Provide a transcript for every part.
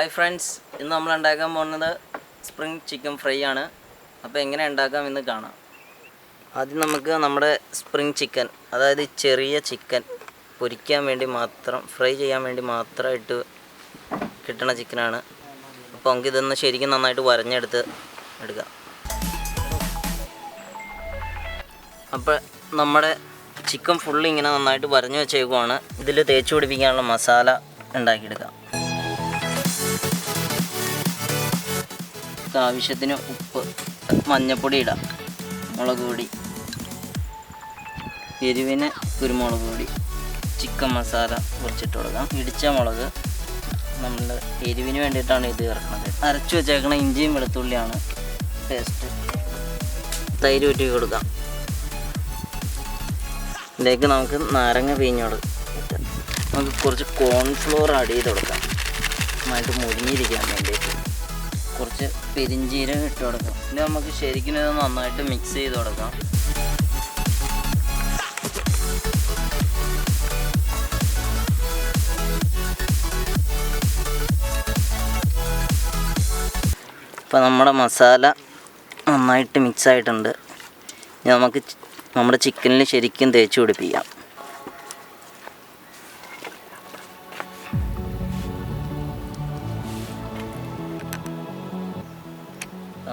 Hi friends, ഇന്ന് നമ്മൾ ഉണ്ടാക്കാൻ പോകുന്നത് സ്പ്രിംഗ് ചിക്കൻ ഫ്രൈ ആണ്. അപ്പോൾ എങ്ങനെ ഉണ്ടാക്കാം എന്ന് കാണാം. ആദ്യം നമുക്ക് നമ്മുടെ സ്പ്രിംഗ് ചിക്കൻ, അതായത് ചെറിയ ചിക്കൻ പൊരിക്കാൻ വേണ്ടി മാത്രം, ഫ്രൈ ചെയ്യാൻ വേണ്ടി മാത്രമായിട്ട് കിട്ടുന്ന ചിക്കനാണ്. അപ്പോൾ നമുക്ക് ഇതൊന്ന് ശരിക്കും നന്നായിട്ട് വരഞ്ഞെടുത്ത് എടുക്കാം. അപ്പോൾ നമ്മുടെ ചിക്കൻ ഫുള്ള് ഇങ്ങനെ നന്നായിട്ട് വരഞ്ഞു വെച്ചേക്കുവാണ്. ഇതിൽ തേച്ച് പിടിപ്പിക്കാനുള്ള മസാല ഉണ്ടാക്കിയെടുക്കാം. ആവശ്യത്തിന് ഉപ്പ്, മഞ്ഞൾപ്പൊടി ഇടാം, മുളക് പൊടി, എരിവിന് കുരുമുളക് പൊടി, ചിക്കൻ മസാല കുറച്ചിട്ട് കൊടുക്കാം. ഇടിച്ച മുളക്, നമ്മൾ എരിവിന് വേണ്ടിയിട്ടാണ് ഇത് ചേർക്കുന്നത്. അരച്ചു വെച്ചേക്കണ ഇഞ്ചിയും വെളുത്തുള്ളിയാണ് പേസ്റ്റ്. തൈര് ഊറ്റി കൊടുക്കാം. ഇതിലേക്ക് നമുക്ക് നാരങ്ങ പിഴിഞ്ഞ് കൊടുക്കാം. നമുക്ക് കുറച്ച് കോൺഫ്ലോർ ആഡ് ചെയ്ത് കൊടുക്കാം, നന്നായിട്ട് മുരിഞ്ഞിരിക്കാൻ വേണ്ടിയിട്ട്. കുറച്ച് പെരിഞ്ചീരകം ഇട്ട് കൊടുക്കാം. പിന്നെ നമുക്ക് ശരിക്കും ഇത് നന്നായിട്ട് മിക്സ് ചെയ്ത് കൊടുക്കാം. ഇപ്പോൾ നമ്മുടെ മസാല നന്നായിട്ട് മിക്സ് ആയിട്ടുണ്ട്. ഇനി നമുക്ക് നമ്മുടെ ചിക്കനിൽ ശരിക്കും തേച്ച് പിടിപ്പിക്കാം.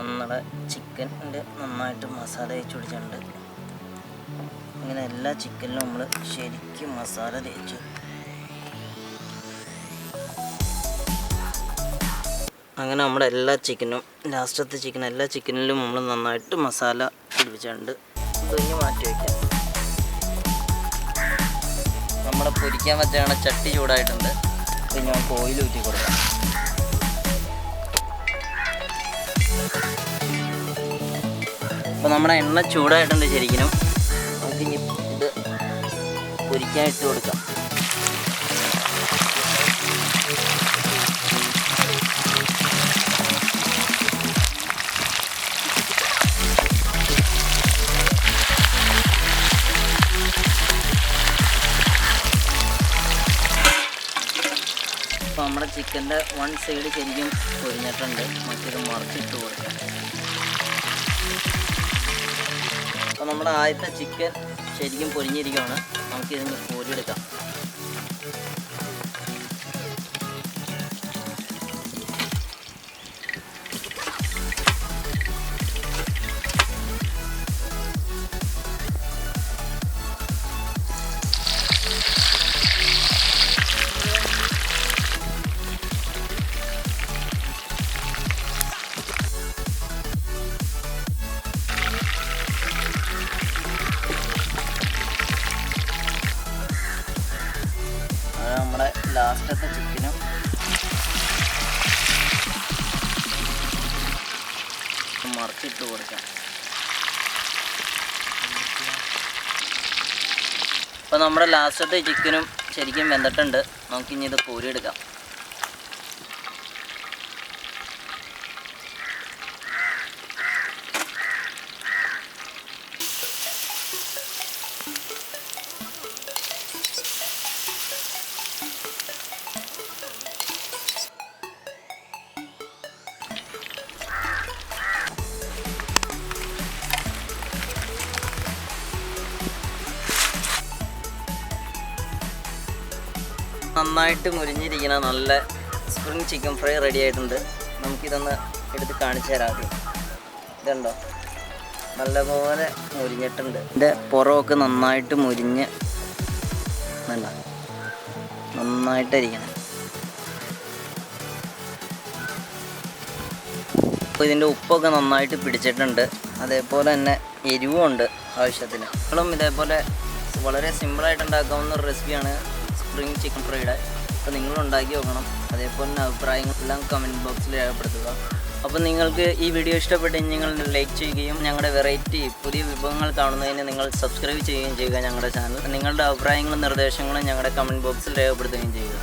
നമ്മുടെ ചിക്കനിൻ്റെ നന്നായിട്ട് മസാല തേച്ച് പിടിച്ചിട്ടുണ്ട്. ഇങ്ങനെ എല്ലാ ചിക്കനിലും നമ്മൾ ശരിക്കും മസാല തേച്ചു. അങ്ങനെ നമ്മുടെ എല്ലാ ചിക്കനും, ലാസ്റ്റത്തെ ചിക്കൻ, എല്ലാ ചിക്കനിലും നമ്മൾ നന്നായിട്ട് മസാല പിടിപ്പിച്ചിട്ടുണ്ട്. ഇതൊന്ന് മാറ്റി വയ്ക്കാം. നമ്മുടെ പൊരിക്കാൻ പറ്റുന്ന ചട്ടി ചൂടായിട്ടുണ്ട്. പിന്നെ നമുക്ക് ഓയിൽ ഊറ്റി കൊടുക്കാം. അപ്പോൾ നമ്മുടെ എണ്ണ ചൂടായിട്ടുണ്ട് ശരിക്കും. നമുക്ക് ഇനി ഇത് പൊരിക്കാൻ ഇട്ട് കൊടുക്കാം. അപ്പോൾ നമ്മുടെ ചിക്കൻ്റെ വൺ സൈഡ് ശരിക്കും പൊരിഞ്ഞിട്ടുണ്ട്. നമുക്കിത് മറിച്ചിട്ട് കൊടുക്കാം. അപ്പോൾ നമ്മുടെ ആദ്യത്തെ ചിക്കൻ ശരിക്കും പൊരിഞ്ഞിരിക്കുകയാണ്. നമുക്കിതിന് കോരിയെടുക്കാം. നമ്മുടെ ലാസ്റ്റത്തെ ചിക്കനും മറിച്ചിട്ട് കൊടുക്കാം. അപ്പോൾ നമ്മുടെ ലാസ്റ്റത്തെ ചിക്കനും ശരിക്കും വെന്തിട്ടുണ്ട്. നമുക്കിനി ഇത് കോരിയെടുക്കാം. നന്നായിട്ട് മുരിഞ്ഞിരിക്കുന്ന നല്ല സ്പ്രിംഗ് ചിക്കൻ ഫ്രൈ റെഡി ആയിട്ടുണ്ട്. നമുക്കിതൊന്ന് എടുത്ത് കാണിച്ചു തരാം. ആദ്യം ഇതുണ്ടോ, നല്ലപോലെ മുരിഞ്ഞിട്ടുണ്ട്. ഇതിൻ്റെ പുറമൊക്കെ നന്നായിട്ട് മുരിഞ്ഞ് നന്നായിട്ടിരിക്കണം. അപ്പോൾ ഇതിൻ്റെ ഉപ്പൊക്കെ നന്നായിട്ട് പിടിച്ചിട്ടുണ്ട്. അതേപോലെ തന്നെ എരിവുമുണ്ട് ആവശ്യത്തിന്. നിങ്ങളും ഇതേപോലെ വളരെ സിമ്പിളായിട്ട് ഉണ്ടാക്കാവുന്ന ഒരു റെസിപ്പിയാണ് സ്പ്രിംഗ് ചിക്കൻ ഫ്രൈഡ്. അപ്പോൾ നിങ്ങളുണ്ടാക്കി നോക്കണം. അതേപോലെ തന്നെ അഭിപ്രായങ്ങളെല്ലാം കമൻറ്റ് ബോക്സിൽ രേഖപ്പെടുത്തുക. അപ്പോൾ നിങ്ങൾക്ക് ഈ വീഡിയോ ഇഷ്ടപ്പെട്ടെങ്കിൽ നിങ്ങൾ ലൈക്ക് ചെയ്യുകയും ഞങ്ങളുടെ വെറൈറ്റി പുതിയ വിഭവങ്ങൾ കാണുന്നതിന് നിങ്ങൾ സബ്സ്ക്രൈബ് ചെയ്യുകയും ചെയ്യുക ഞങ്ങളുടെ ചാനൽ. നിങ്ങളുടെ അഭിപ്രായങ്ങളും നിർദ്ദേശങ്ങളും ഞങ്ങളുടെ കമൻറ്റ് ബോക്സിൽ രേഖപ്പെടുത്തുകയും ചെയ്യുക.